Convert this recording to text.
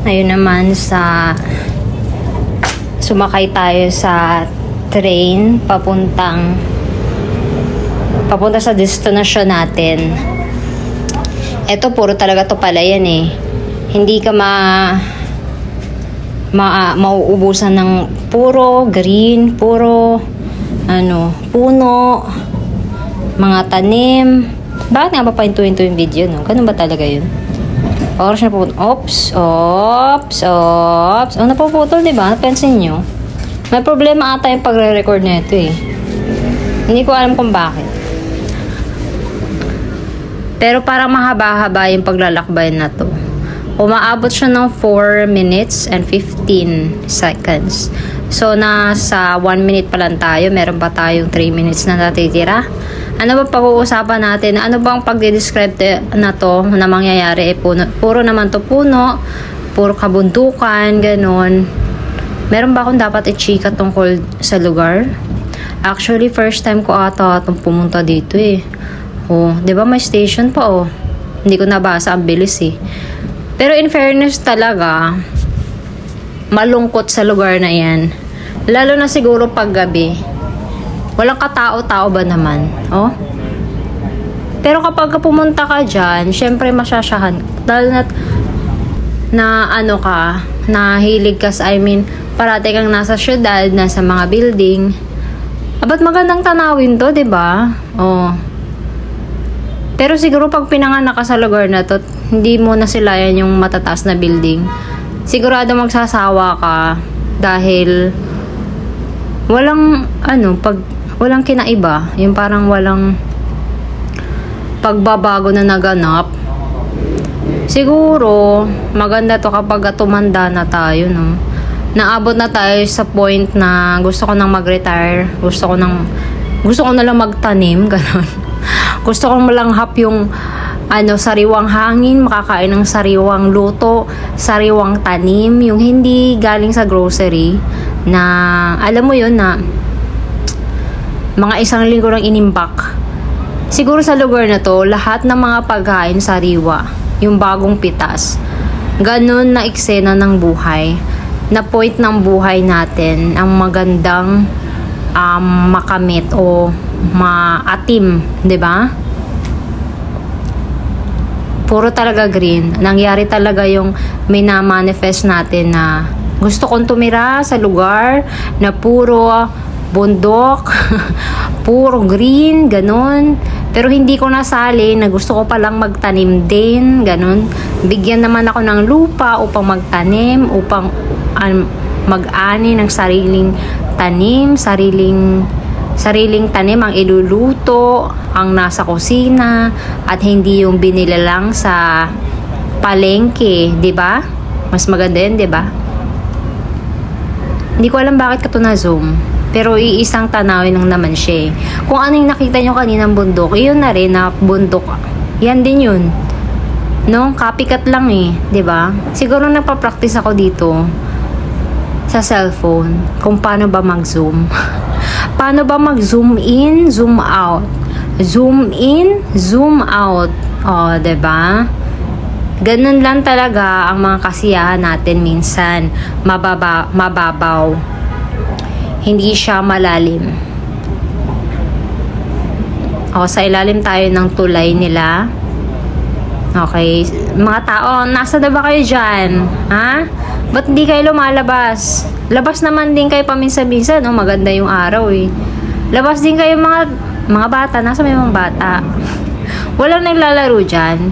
Ayun naman sumakay tayo sa train papunta sa destinasyon natin. Ito puro talaga to pala yan eh. Hindi ka mauubusan ng puro green, puro puno, mga tanim. Bakit nga ba pahintuin to yung video, no? Ganun ba talaga yun? Oras na po. Ops. Oh, napuputol, diba? Napansin nyo? May problema ata yung pagre-record na ito eh. Hindi ko alam kung bakit. Pero parang mahaba-haba yung paglalakbay na to. Umaabot siya ng 4 minutes and 15 seconds. So, nasa 1 minute pa lang tayo. Meron pa tayong 3 minutes na natitira. Ano ba pag-uusapan natin? Ano bang pagde-describe na to na mangyayari? Puro naman to puno, puro kabundukan, ganun. Meron ba akong dapat i-chika tungkol sa lugar? Actually, first time ko ata itong pumunta dito eh. Oh, 'di ba may station pa oh. Hindi ko nabasa, ang bilis eh. Pero in fairness talaga, malungkot sa lugar na 'yan. Lalo na siguro pag gabi. Walang katao-tao ba naman? Oh? Pero kapag pumunta ka dyan, syempre masyasyahan. Dahil na hilig ka sa, parati kang nasa syudad, nasa mga building. Ba't magandang tanawin to, diba? Oh. Pero siguro pag pinanganak ka sa lugar na to, hindi mo nasilayan yung matataas na building. Sigurado magsasawa ka dahil walang walang kinaiba, yung parang walang pagbabago na naganap. Siguro maganda to kapag tumanda na tayo, no? Naabot na tayo sa point na gusto ko nang mag-retire, gusto ko na lang magtanim, ganun. Gusto ko malanghap yung sariwang hangin, makakain ng sariwang luto, sariwang tanim, yung hindi galing sa grocery na alam mo yun na mga isang linggo lang inimbak. Siguro sa lugar na to, lahat ng mga pagkain sariwa, yung bagong pitas. Ganun na eksena ng buhay. Na point ng buhay natin, ang magandang makamit o maatim, 'di ba? Puro talaga green. Nangyari talaga yung mina-manifest natin na gusto kong tumira sa lugar na puro bundok, puro green, ganun. Pero hindi ko nasali na gusto ko palang magtanim din, ganun. Bigyan naman ako ng lupa upang magtanim, upang mag-ani ng sariling tanim, sariling tanim ang iluluto, ang nasa kusina, at hindi yung binila lang sa palengke, 'di ba? Mas maganda 'yun, 'di ba? Hindi ko alam bakit ka to na-zoom. Pero iisang tanawin lang naman siya. Kung ano yung nakita nyo kaninang bundok, iyon na rin na bundok. Yan din yun. No? Copycat lang eh. 'Di ba? Siguro napapractice ako dito sa cellphone kung paano ba mag-zoom. Paano ba mag-zoom in, zoom out? Zoom in, zoom out. O, 'di ba? Ganun lang talaga ang mga kasiyahan natin minsan. Mababaw. Hindi siya malalim. O, sa ilalim tayo ng tulay nila. Okay. Mga tao, nasa na ba kayo dyan? Ha? Ba't hindi kayo lumalabas? Labas naman din kayo paminsan-minsan. Oh, maganda yung araw eh. Labas din kayo mga bata. Nasa may mga bata? Walang naglalaro dyan.